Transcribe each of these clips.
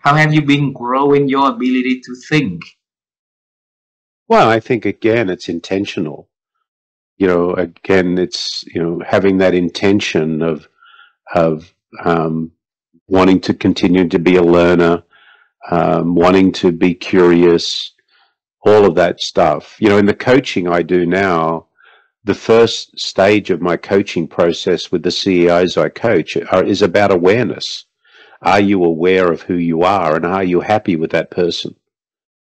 How have you been growing your ability to think? Well, I think again, it's intentional. Again, it's having that intention of wanting to continue to be a learner, wanting to be curious, all of that stuff. In the coaching I do now, the first stage of my coaching process with the CEOs I coach is about awareness. Are you aware of who you are, and are you happy with that person?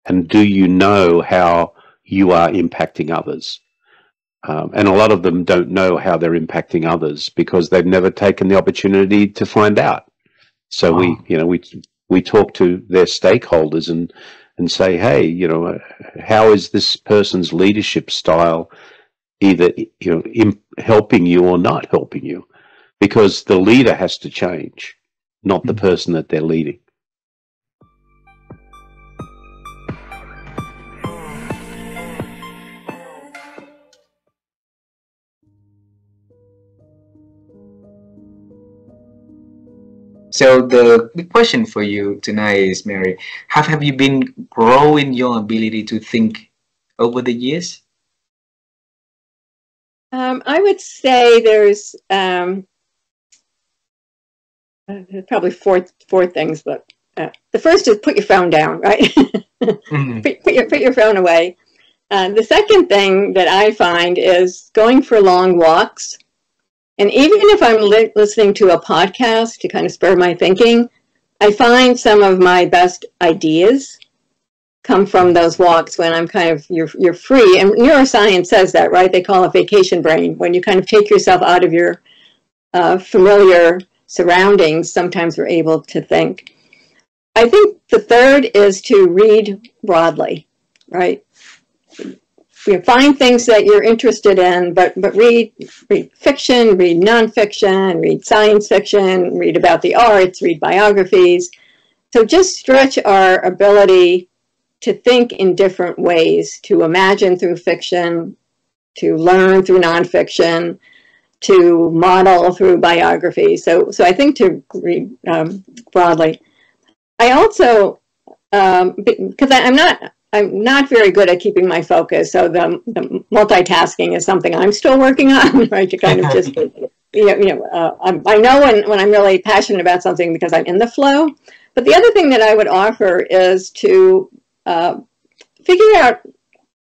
And do you know how you are impacting others? And a lot of them don't know how they're impacting others because they've never taken the opportunity to find out. So we talk to their stakeholders and say, hey, how is this person's leadership style either helping you or not helping you? Because the leader has to change, not the person that they're leading. So the big question for you tonight is, Mary, how have you been growing your ability to think over the years? I would say there's probably four things, but the first is put your phone down, right? put your phone away. The second thing that I find is going for long walks. And even if I'm listening to a podcast to kind of spur my thinking, I find some of my best ideas come from those walks when I'm kind of, you're free. And neuroscience says that, right? They call it vacation brain. When you kind of take yourself out of your familiar surroundings, sometimes we're able to think. I think the third is to read broadly, right? Find things that you're interested in, but read fiction, read nonfiction, read science fiction, read about the arts, read biographies. So just stretch our ability to think in different ways, to imagine through fiction, to learn through nonfiction, to model through biography. So I think to read broadly. I also, because I'm not very good at keeping my focus, so the multitasking is something I'm still working on, right? To kind of just, I know when I'm really passionate about something because I'm in the flow. But the other thing that I would offer is to figure out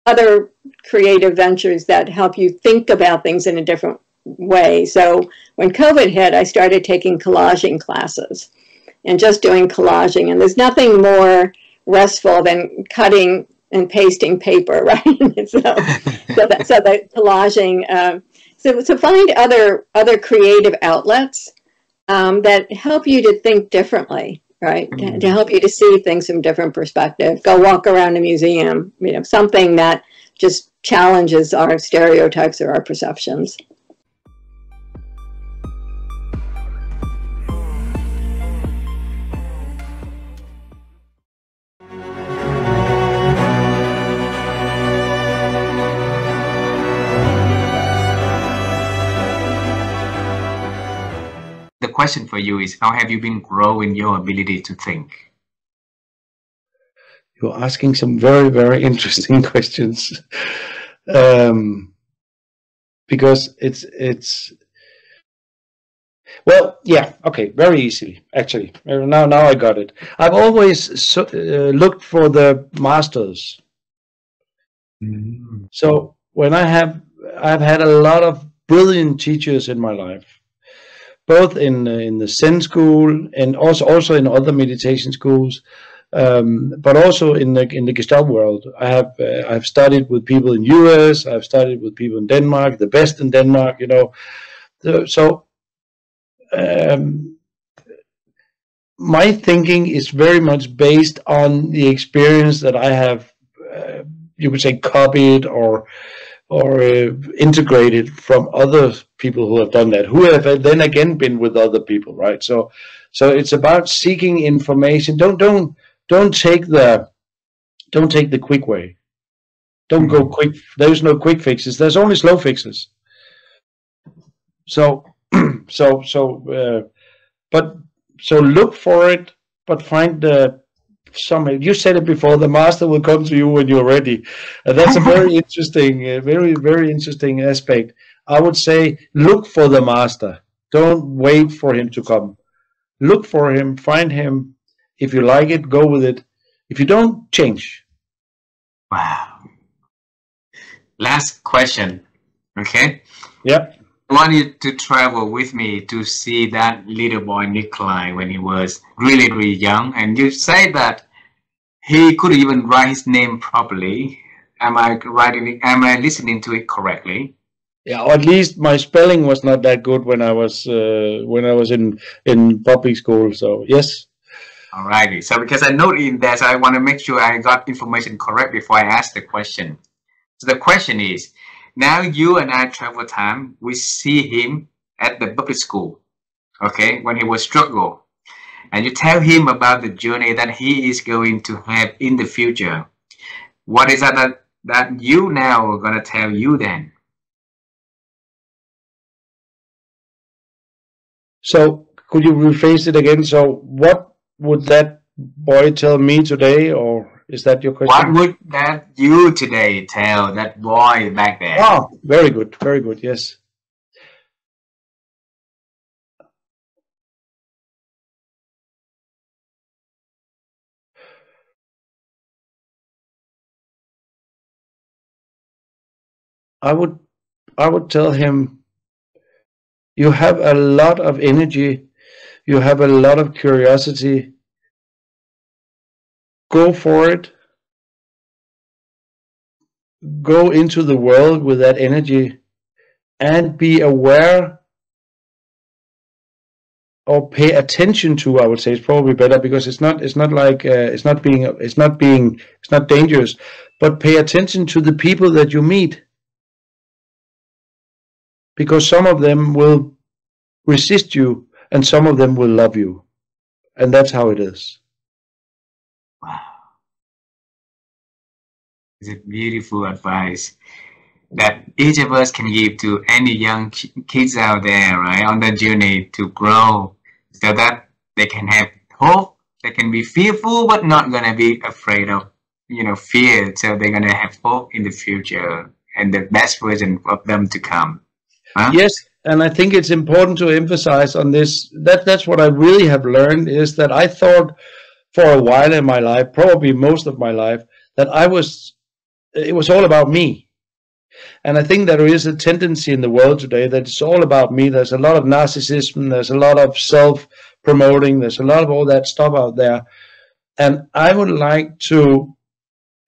other creative ventures that help you think about things in a different way. So when COVID hit, I started taking collaging classes and just doing collaging. And there's nothing more restful than cutting and pasting paper, right? so the collaging. So find other creative outlets that help you to think differently, right? To help you to see things from different perspectives. Go walk around a museum, something that just challenges our stereotypes or our perceptions. The question for you is, how have you been growing your ability to think? You're asking some very, very interesting questions. Because it's well, yeah, okay, very easily, actually. Now I got it. I've always looked for the masters. So when I've had a lot of brilliant teachers in my life, both in the Zen school and also in other meditation schools, but also in the Gestalt world. I've studied with people in US. I've studied with people in Denmark, the best in Denmark. My thinking is very much based on the experience that I have, you would say, copied or integrated from other people who have done that, who have then again been with other people, right? So it's about seeking information. Don't take the quick way. Don't go quick. There's no quick fixes. There's only slow fixes. So look for it. but find some. You said it before. The master will come to you when you're ready, and that's a very interesting, very interesting aspect. I would say look for the master. Don't wait for him to come. Look for him. Find him. If you like it, go with it. If you don't, change. Wow. Last question. Okay. Yep. I want you to travel with me to see that little boy Nikolaj when he was really, really young. And you say that he couldn't even write his name properly. Am I listening to it correctly? Yeah, or at least my spelling was not that good when I was in public school. So yes. Alrighty. So because I noted in there, so I want to make sure I got information correct before I ask the question. So the question is, now you and I travel time, we see him at the public school, okay, when he was struggle. And you tell him about the journey that he is going to have in the future. What is that you now are going to tell you then? So could you rephrase it again? So what would that boy tell me today, or is that your question? What would that you today tell that boy back there? Oh, very good. Very good. Yes. I would tell him, you have a lot of energy, you have a lot of curiosity. Go for it. Go into the world with that energy and be aware, or pay attention to, I would say it's probably better, because it's not dangerous, but pay attention to the people that you meet. Because some of them will resist you and some of them will love you. And that's how it is. Wow. It's a beautiful advice that each of us can give to any young kids out there, right, on the journey to grow, so that they can have hope, they can be fearful, but not going to be afraid of, fear. So they're going to have hope in the future and the best version of them to come. Huh? Yes, and I think it's important to emphasize on this. That's what I really have learned, is that I thought for a while in my life, probably most of my life, that it was all about me. And I think there is a tendency in the world today that it's all about me. There's a lot of narcissism, there's a lot of self-promoting, there's a lot of all that stuff out there. And I would like to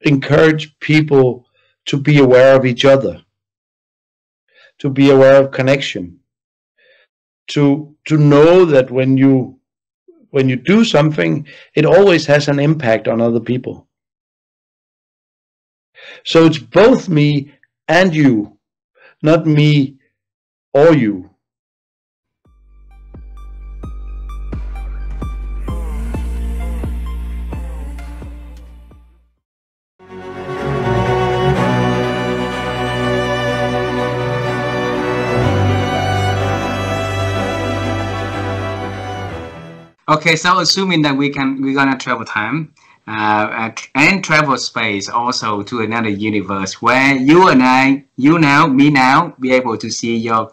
encourage people to be aware of each other, to be aware of connection, to know that when you do something, it always has an impact on other people. So it's both me and you, not me or you. Okay, so assuming that we're gonna travel time and travel space also to another universe where you and I, me now, be able to see your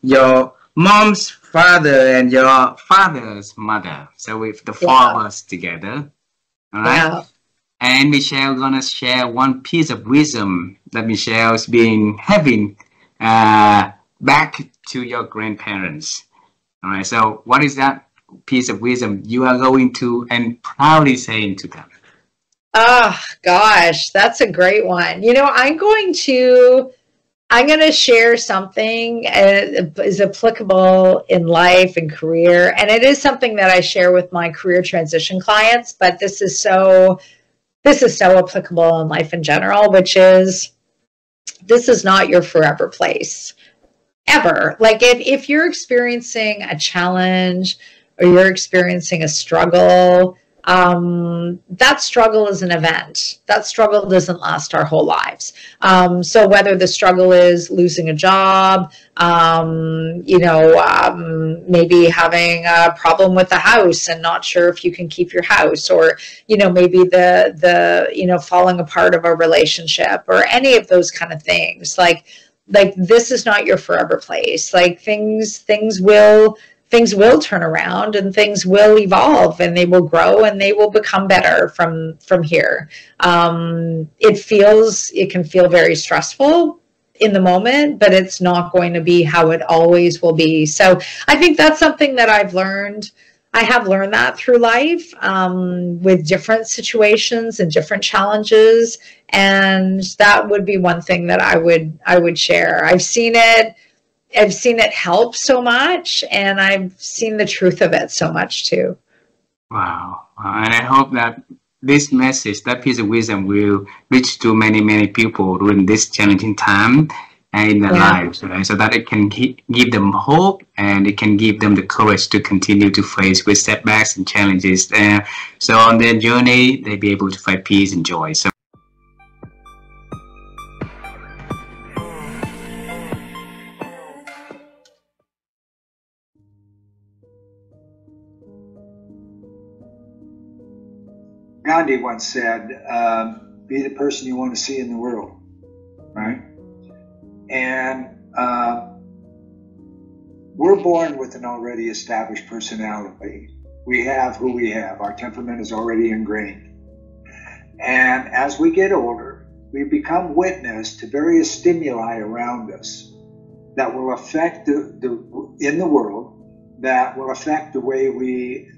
your mom's father and your father's mother. So with the four of us together, all right. Yeah. And Michelle gonna share one piece of wisdom that Michelle's been having back to your grandparents. All right. So what is that piece of wisdom you are going to and proudly saying to them? Oh gosh, that's a great one. I'm going to share something that is applicable in life and career, and it is something that I share with my career transition clients, but this is so applicable in life in general, which is, this is not your forever place ever. Like if you're experiencing a challenge, or you're experiencing a struggle, that struggle is an event. That struggle doesn't last our whole lives. So whether the struggle is losing a job, maybe having a problem with the house and not sure if you can keep your house, or, maybe the falling apart of a relationship, or any of those kind of things, like this is not your forever place. Like things will turn around, and things will evolve, and they will grow, and they will become better from here. It can feel very stressful in the moment, but it's not going to be how it always will be. So I think that's something that I've learned. I have learned that through life, with different situations and different challenges. And that would be one thing that I would share. I've seen it help so much, and I've seen the truth of it so much too. Wow. And I hope that this message, that piece of wisdom, will reach to many, many people during this challenging time in their lives, right? So that it can give them hope, and it can give them the courage to continue to face with setbacks and challenges. So on their journey, they'll be able to find peace and joy. So Gandhi once said, be the person you want to see in the world, right? And we're born with an already established personality. We have who we have. Our temperament is already ingrained. And as we get older, we become witness to various stimuli around us that will affect in the world, that will affect the way we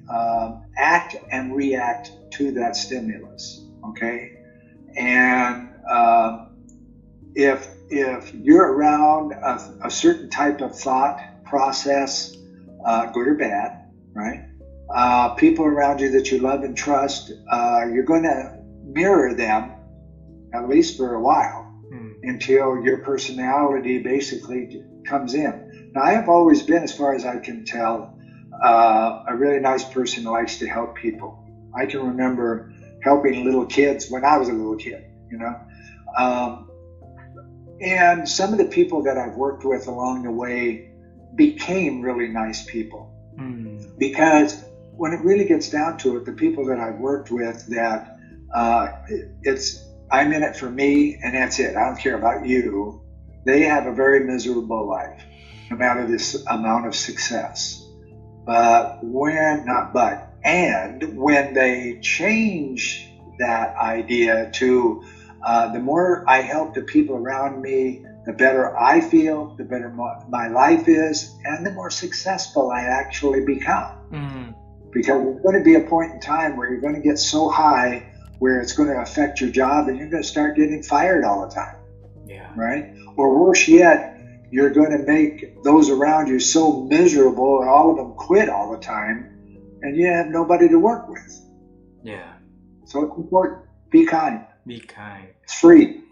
act and react to that stimulus, okay? And if you're around a certain type of thought process, good or bad, right? People around you that you love and trust, you're going to mirror them, at least for a while, until your personality basically comes in. Now, I have always been, as far as I can tell, a really nice person who likes to help people. I can remember helping little kids when I was a little kid, and some of the people that I've worked with along the way became really nice people. Because when it really gets down to it, the people that I've worked with, that I'm in it for me and that's it. I don't care about you. They have a very miserable life, no matter this amount of success. And when they change that idea to the more I help the people around me, the better I feel, the better my life is, and the more successful I actually become. Because there's going to be a point in time where you're going to get so high where it's going to affect your job, and you're going to start getting fired all the time. Right? Or worse yet, you're going to make those around you so miserable, and all of them quit all the time, and you have nobody to work with. So it's important. Be kind. Be kind. It's free.